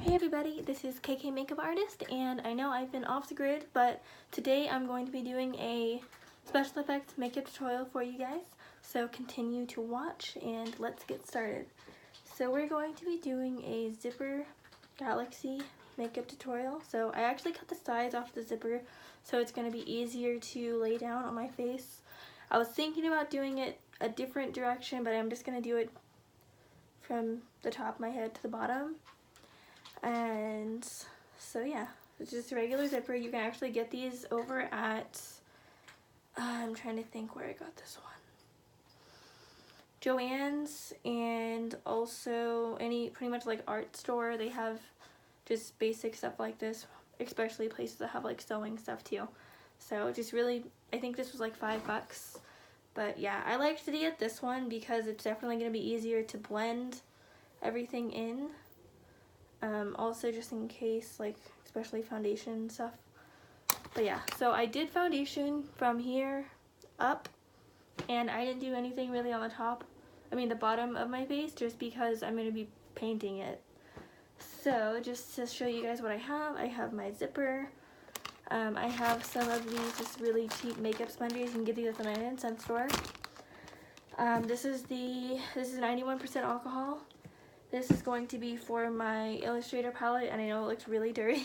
Hey everybody, this is KK Makeup Artist, and I know I've been off the grid, but today I'm going to be doing a special effects makeup tutorial for you guys. So continue to watch and let's get started. So we're going to be doing a Zipper Galaxy makeup tutorial. So I actually cut the sides off the zipper so it's going to be easier to lay down on my face. I was thinking about doing it a different direction, but I'm just going to do it from the top of my head to the bottom. And so yeah, it's just a regular zipper. You can actually get these over at, I'm trying to think where I got this one. Joann's, and also any pretty much like art store. They have just basic stuff like this, especially places that have like sewing stuff too. So just really, I think this was like $5. But yeah, I liked to get this one because it's definitely going to be easier to blend everything in. Also just in case, like especially foundation stuff. But yeah, so I did foundation from here up, and I didn't do anything really on the top, the bottom of my face, just because I'm going to be painting it. So just to show you guys what I have my zipper. I have some of these just really cheap makeup sponges. You can get these at the 99-cent store. This is 91% alcohol. This is going to be for my Illustrator palette, and I know it looks really dirty,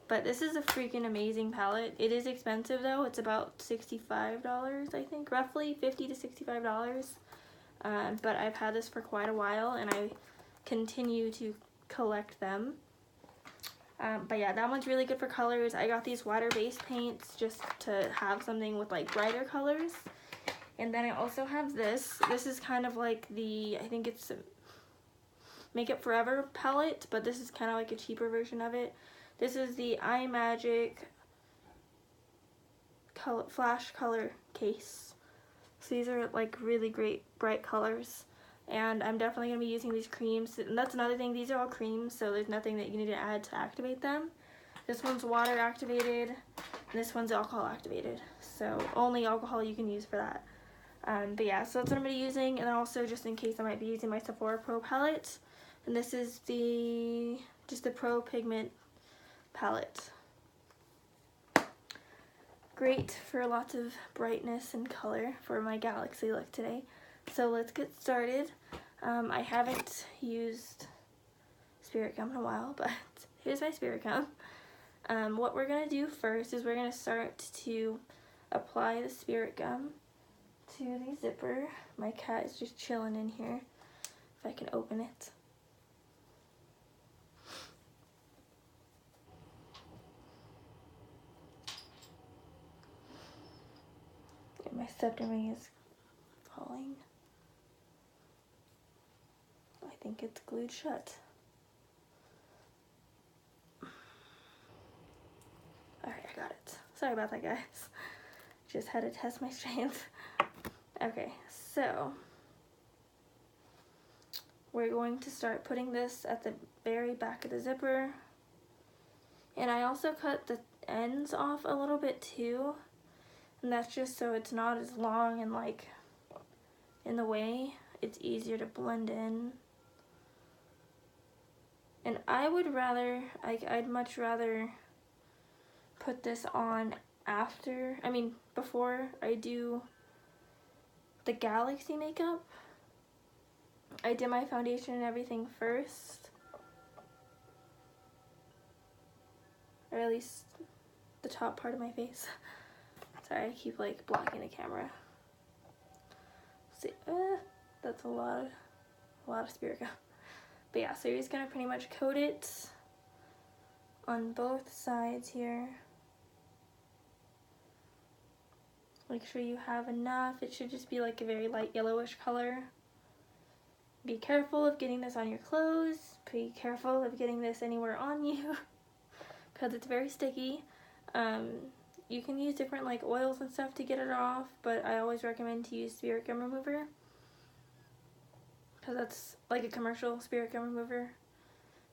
but this is a freaking amazing palette. It is expensive though. It's about $65, I think, roughly $50 to $65. But I've had this for quite a while, and I continue to collect them. But yeah, that one's really good for colors. I got these water-based paints just to have something with like brighter colors. And then I also have this. This is kind of like I think it's a Makeup Forever palette, but this is kind of like a cheaper version of it. This is the iMagic Flash Color Case. So these are like really great bright colors, and I'm definitely going to be using these creams. And that's another thing, these are all creams, so there's nothing that you need to add to activate them. This one's water activated, and this one's alcohol activated, so only alcohol you can use for that. But yeah, so that's what I'm going to be using, and then also just in case I might be using my Sephora Pro palette. And this is just the Pro Pigment palette. Great for lots of brightness and color for my Galaxy look today. So let's get started. I haven't used Spirit Gum in a while, but here's my Spirit Gum. What we're going to do first is we're going to start to apply the Spirit Gum to the zipper. My cat is just chilling in here, if I can open it. My septum ring is falling. I think it's glued shut. Alright, I got it. Sorry about that, guys. Just had to test my strength. Okay, so we're going to start putting this at the very back of the zipper. And I also cut the ends off a little bit too. And that's just so it's not as long and like in the way. It's easier to blend in. And I would rather, I'd much rather put this on before I do the Galaxy makeup. I did my foundation and everything first. Or at least the top part of my face. Sorry, I keep like blocking the camera. See, that's a lot of Spirit Gum. But yeah, so you're just gonna pretty much coat it on both sides here. Make sure you have enough. It should just be like a very light yellowish color. Be careful of getting this on your clothes. Be careful of getting this anywhere on you, because it's very sticky. You can use different like oils and stuff to get it off, but I always recommend to use Spirit Gum Remover, because that's like a commercial Spirit Gum Remover,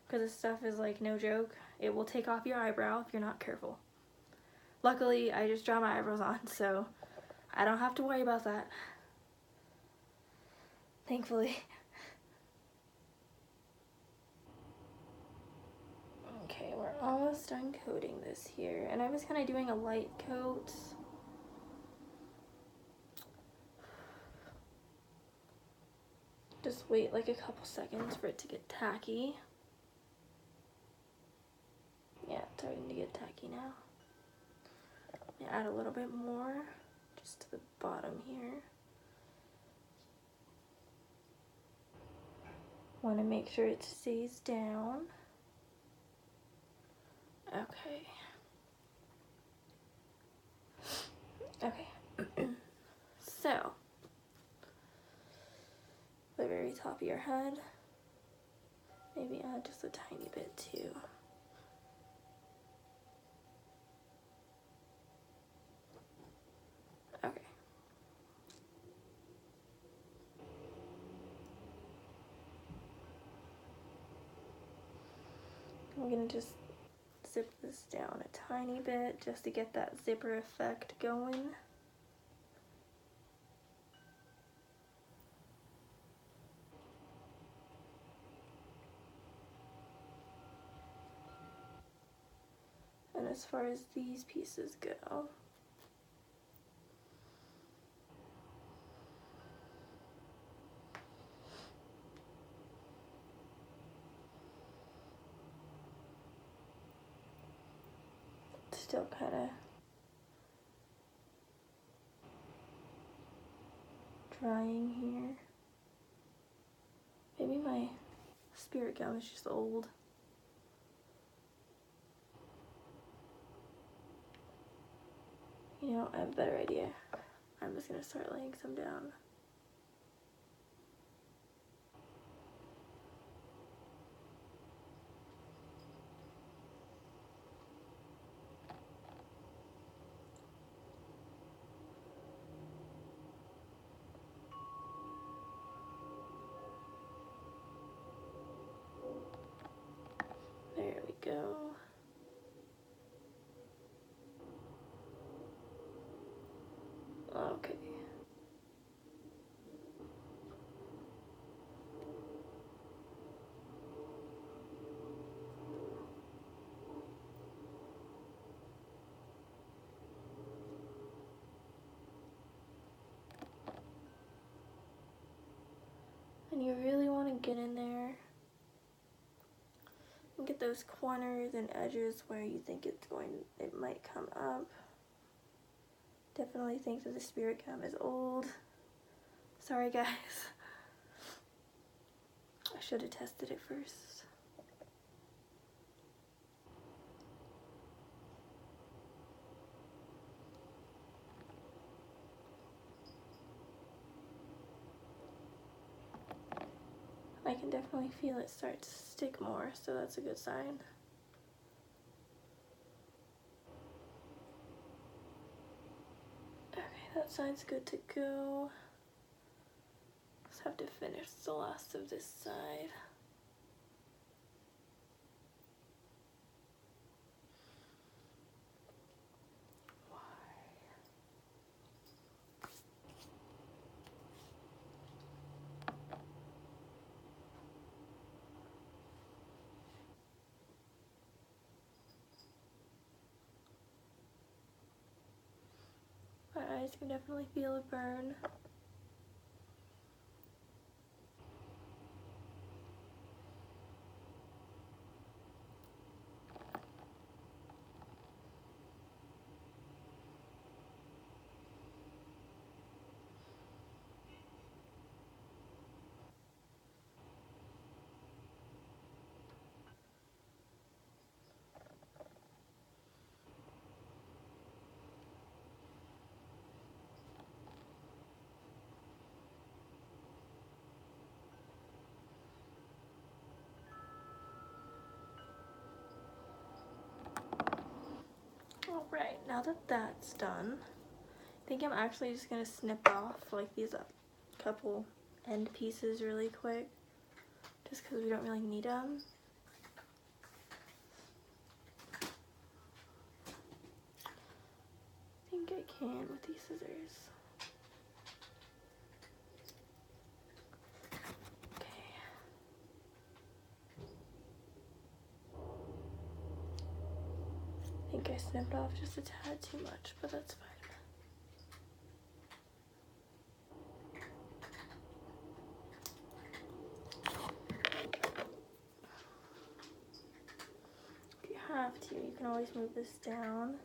because this stuff is like no joke. It will take off your eyebrow if you're not careful. Luckily, I just draw my eyebrows on, so I don't have to worry about that. Thankfully. almost done coating this here, and I was kind of doing a light coat. Just wait like a couple seconds for it to get tacky. Yeah, it's starting to get tacky now. Add a little bit more just to the bottom here. Want to make sure it stays down. Okay. Okay. So, the very top of your head, maybe add just a tiny bit too. Okay. I'm gonna just zip this down a tiny bit just to get that zipper effect going. And as far as these pieces go, still kind of drying here. Maybe my spirit gum is just old. You know, I have a better idea. I'm just gonna start laying some down. There we go. Okay. And you really want to get in there and get those corners and edges where you think it might come up. Definitely think that the spirit gum is old. Sorry guys. I should have tested it first. I can definitely feel it start to stick more, so that's a good sign. Okay, that side's good to go. Just have to finish the last of this side. My eyes can definitely feel a burn. Alright, now that that's done, I think I'm actually just going to snip off like these couple end pieces really quick, just because we don't really need them. I think I can with these scissors. Okay. I think I snipped off just a tad too much, but that's fine. If you have to, you can always move this down.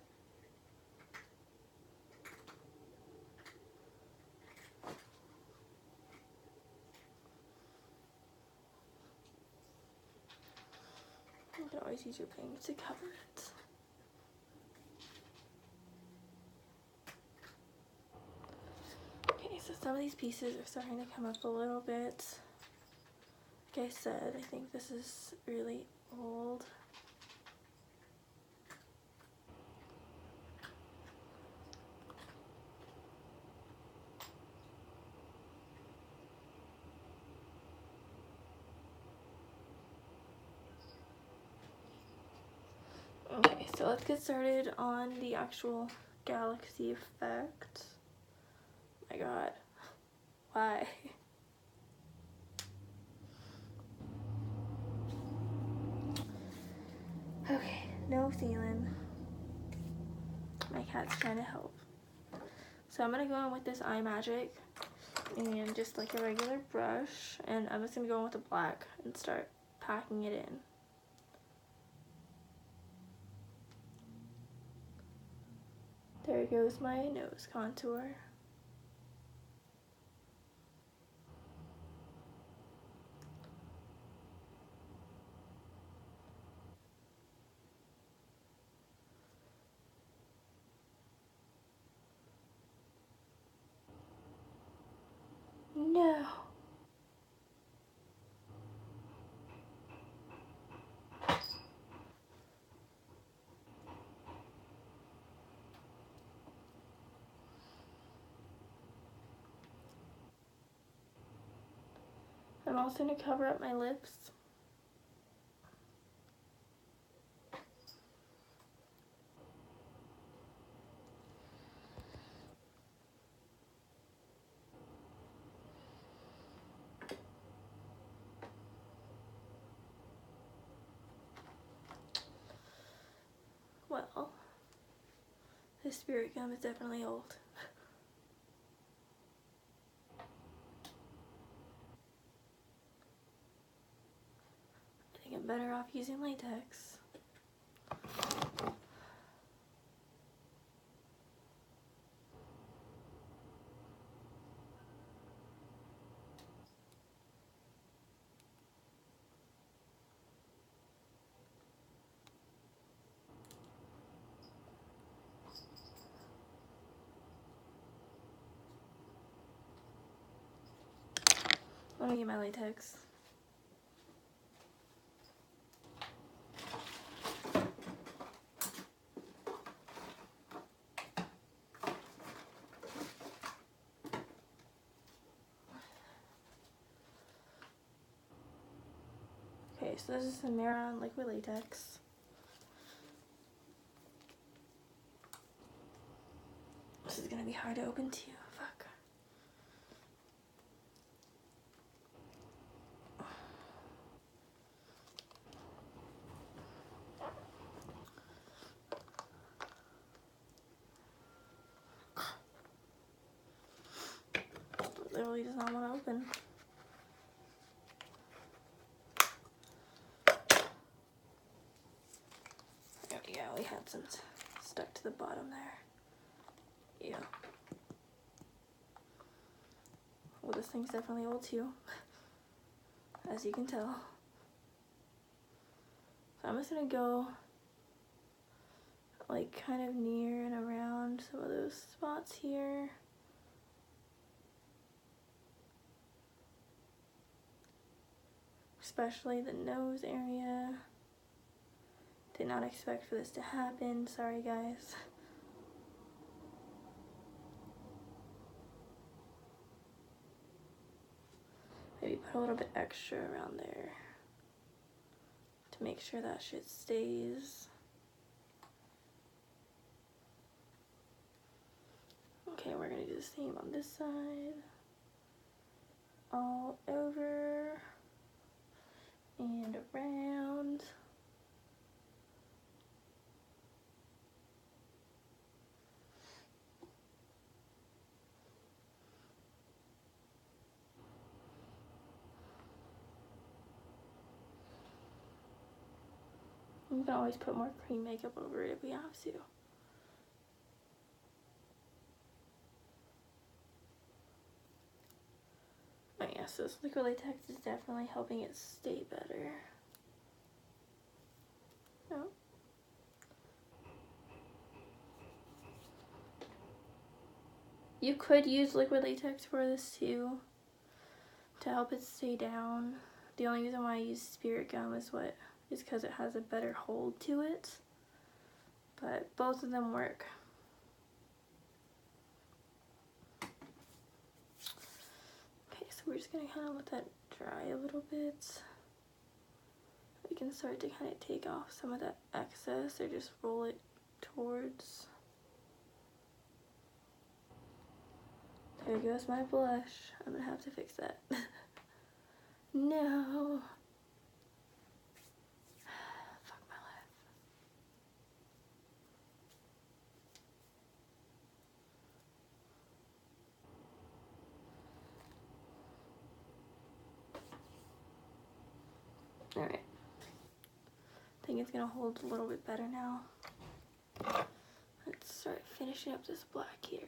You can always use your bangs to cover it. Okay, so some of these pieces are starting to come up a little bit. Like I said, I think this is really old. Okay, so let's get started on the actual galaxy effect. Oh my god, why? Okay, no feeling. My cat's trying to help. So I'm gonna go in with this Eye Magic and just like a regular brush, and I'm just gonna go in with the black and start packing it in. There goes my nose contour. No. I'm also going to cover up my lips. Well, this spirit gum is definitely old. I think I'm better off using latex. Let me get my latex. Okay, so this is the Mehron liquid latex. This is gonna be hard to open too. Fuck. It literally does not want to open. There we go. We had some stuck to the bottom there. Yeah. Well, this thing's definitely old too, as you can tell. So I'm just gonna go like kind of near and around some of those spots here. Especially the nose area. Did not expect for this to happen. Sorry, guys. Maybe put a little bit extra around there to make sure that shit stays. Okay, we're gonna do the same on this side. All over and around. We can always put more cream makeup over it if we have to. Oh yeah, so this liquid latex is definitely helping it stay better. Oh. You could use liquid latex for this too, to help it stay down. The only reason why I use spirit gum is because it has a better hold to it. But both of them work. Okay, so we're just gonna kind of let that dry a little bit. We can start to kind of take off some of that excess or just roll it towards. There goes my blush. I'm gonna have to fix that. No. Fuck my life. Alright. I think it's gonna hold a little bit better now. Let's start finishing up this black here.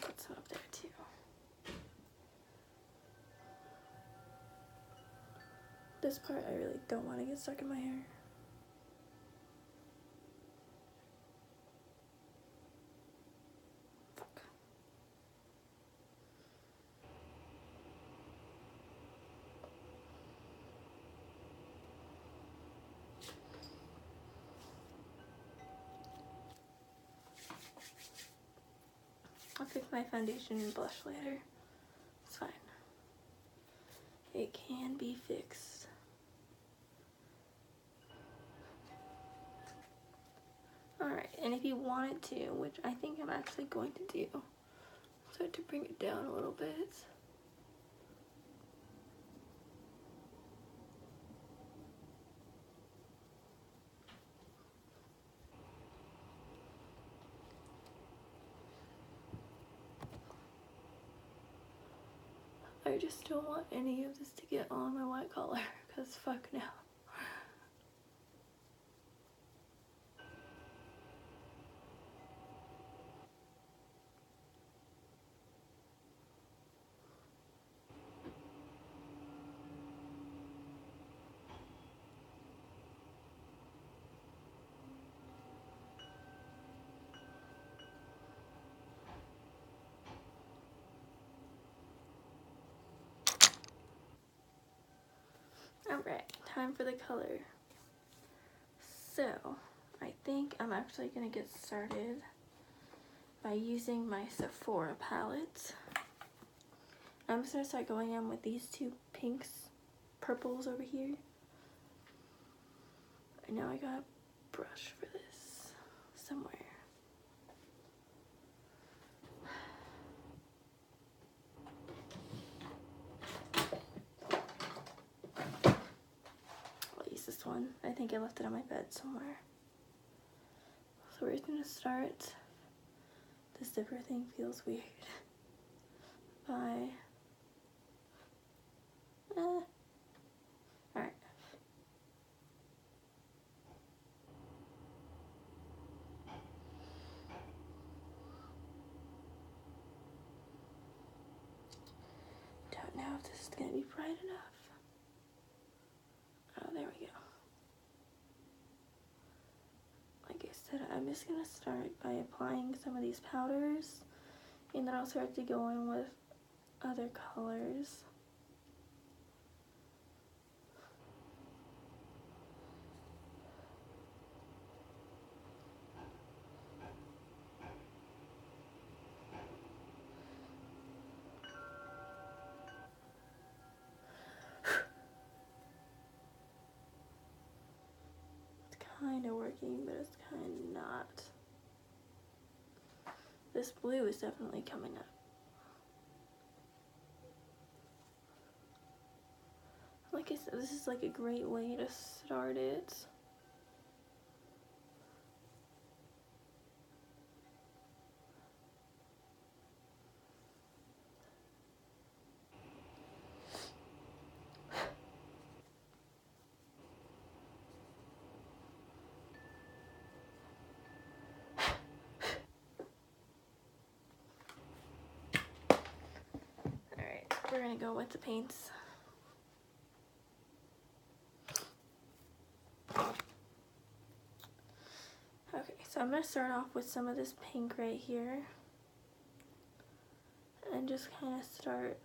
Put some up there too. This part I really don't want to get stuck in my hair. Fuck. I'll fix my foundation and blush later. It's fine. It can be fixed. Alright, and if you wanted to, which I think I'm actually going to do, start to bring it down a little bit. I just don't want any of this to get on my white collar, because fuck no. Alright, time for the color. So, I think I'm actually going to get started by using my Sephora palette. I'm just going to start going in with these two pinks, purples over here. And now I got a brush for this somewhere. I'll use this one. I think I left it on my bed somewhere. So we're just going to start. This zipper thing feels weird. By alright. Don't know if this is gonna be bright enough. Oh, there we go. Like I said, I'm just gonna start by applying some of these powders, and then I'll start to go in with other colors. kind of working, but it's kind of not. This blue is definitely coming up. Like I said, this is like a great way to start it. Alright, we're gonna go with the paints. Okay, so I'm gonna start off with some of this pink right here. And just kind of start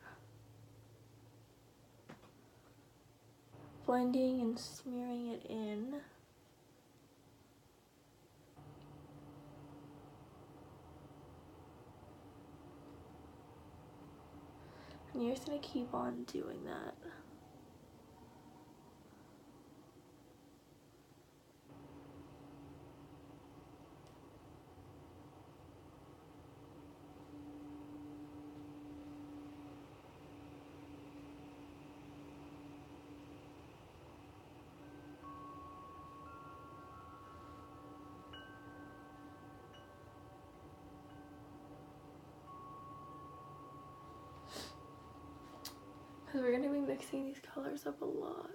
blending and smearing it in. And you're just gonna keep on doing that. Because we're gonna be mixing these colors up a lot.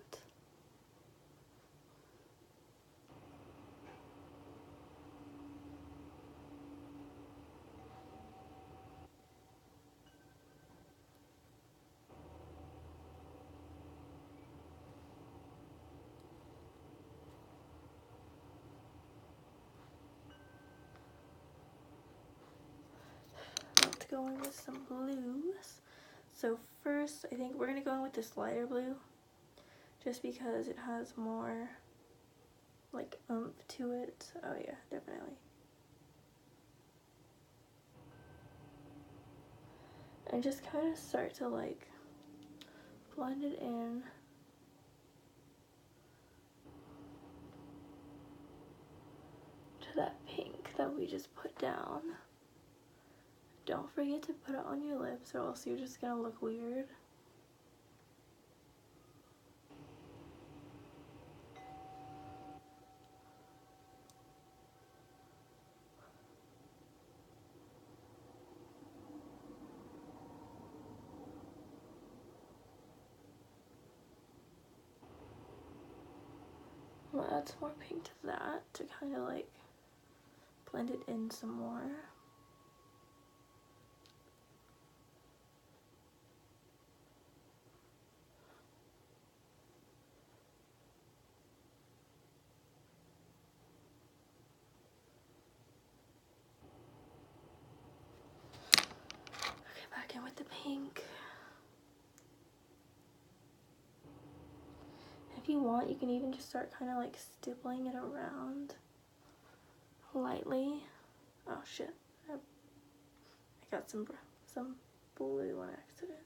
Let's go in with some blues. So first, I think we're gonna go in with this lighter blue, just because it has more like oomph to it. Oh yeah, definitely. And just kind of start to like blend it in. To that pink that we just put down. Don't forget to put it on your lips or else you're just gonna look weird. We'll add some more pink to that to kind of like blend it in some more. Okay, back in with the pink. If you want, you can even just start kind of like stippling it around lightly. Oh shit, I got some blue on accident.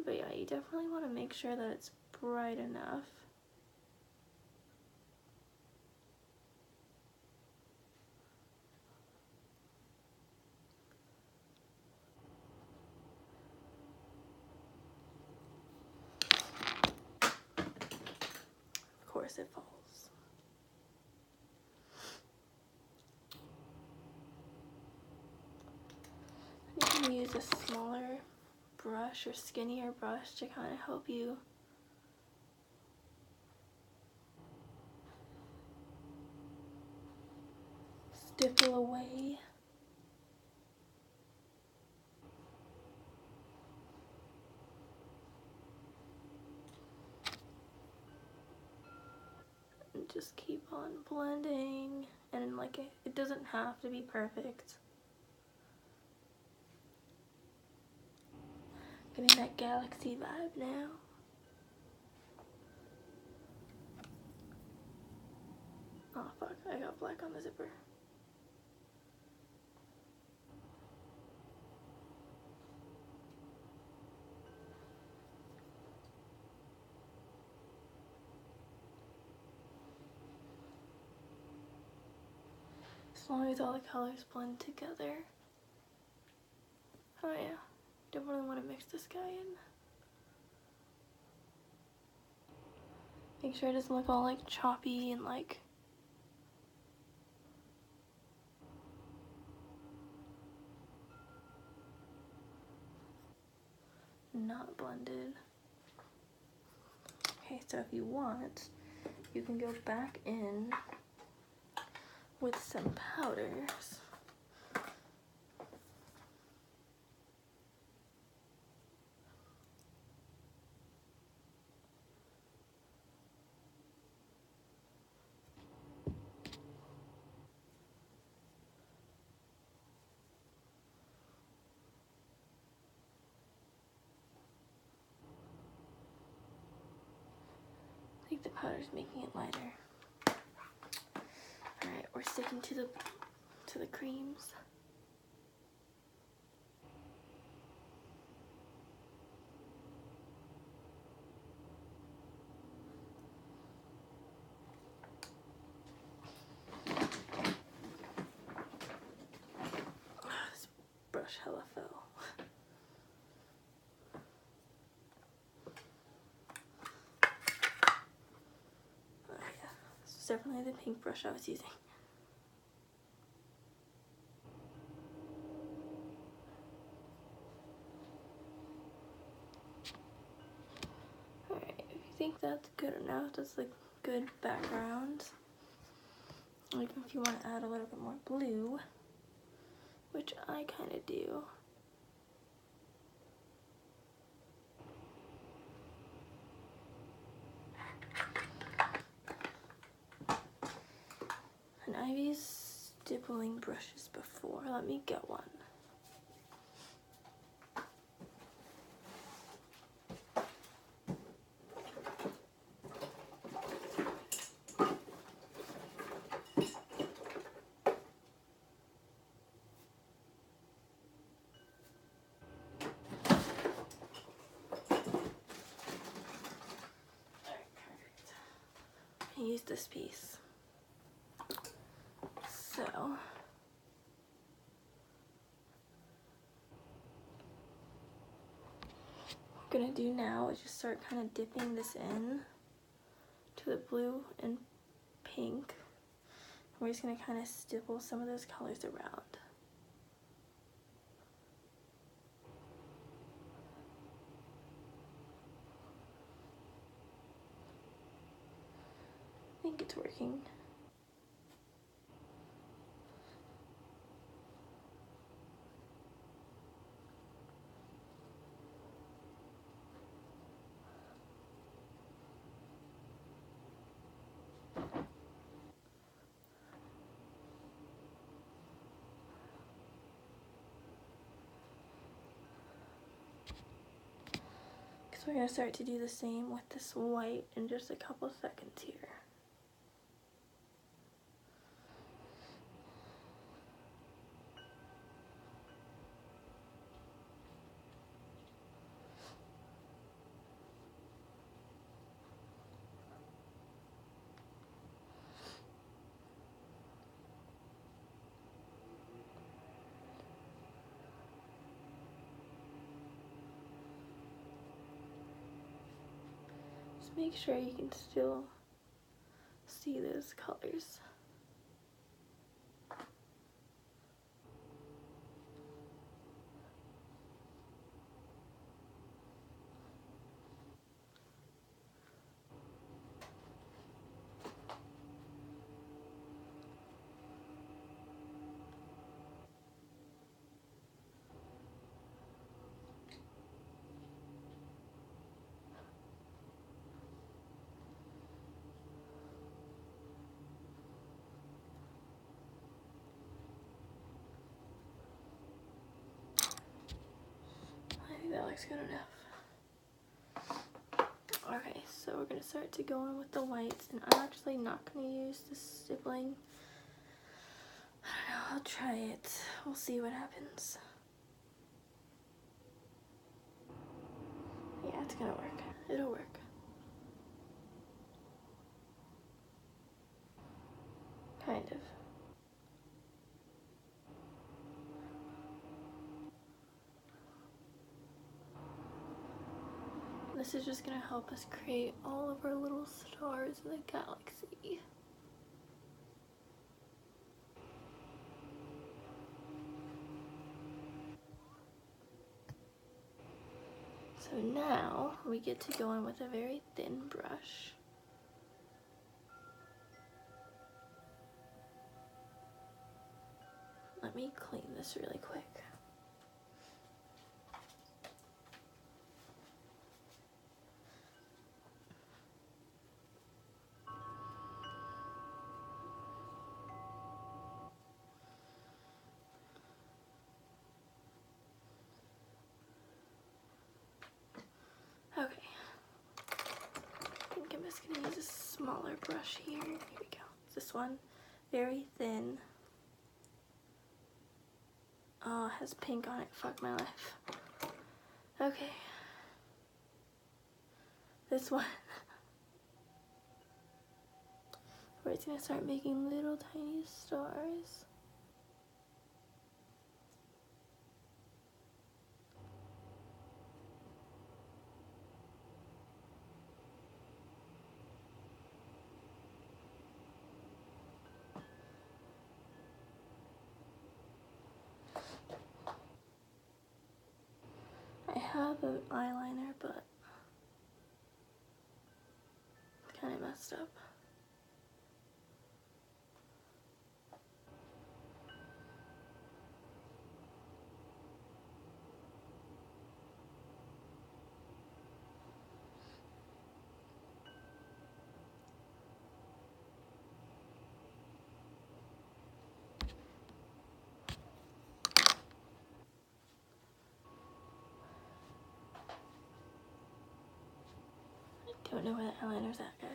But yeah, you definitely want to make sure that it's bright enough. Of course it falls. You can use a smaller brush or skinnier brush to kind of help you stipple away. And just keep on blending, and like it doesn't have to be perfect. Getting that galaxy vibe now. Oh fuck, I got black on the zipper. As long as all the colors blend together. Oh yeah, don't really want to mix this guy in. Make sure it doesn't look all like choppy and like not blended. Okay, so if you want, you can go back in with some powders. I think the powder's making it lighter. Alright, we're sticking to the creams. This brush hella fell. Oh yeah, this is definitely the pink brush I was using. Alright, if you think that's good enough, that's like good background. Like if you want to add a little bit more blue, which I kind of do. And I've used stippling brushes before. Let me get one. Use this piece. So what I'm gonna do now is just start kind of dipping this in to the blue and pink. We're just gonna kind of stipple some of those colors around. I think it's working. So we're gonna start to do the same with this white in just a couple seconds here. Just make sure you can still see those colors. I think that looks good enough. Okay, so we're gonna start to go in with the whites, and I'm actually not gonna use the stippling. I don't know, I'll try it. We'll see what happens. Yeah, it's gonna work. It'll work. Kind of. this is just gonna help us create all of our little stars in the galaxy. So now we get to go in with a very thin brush. Let me clean this really quick. Okay. I think I'm just gonna use a smaller brush here. Here we go. This one, very thin. Oh, it has pink on it. Fuck my life. Okay. This one. Where it's gonna start making little tiny stars. I have an eyeliner, but kind of messed up. Don't know where the eyeliner's at, guys.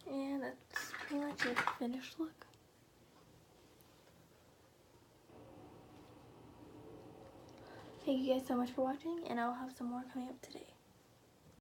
And that's pretty much a finished look. Thank you guys so much for watching, and I'll have some more coming up today.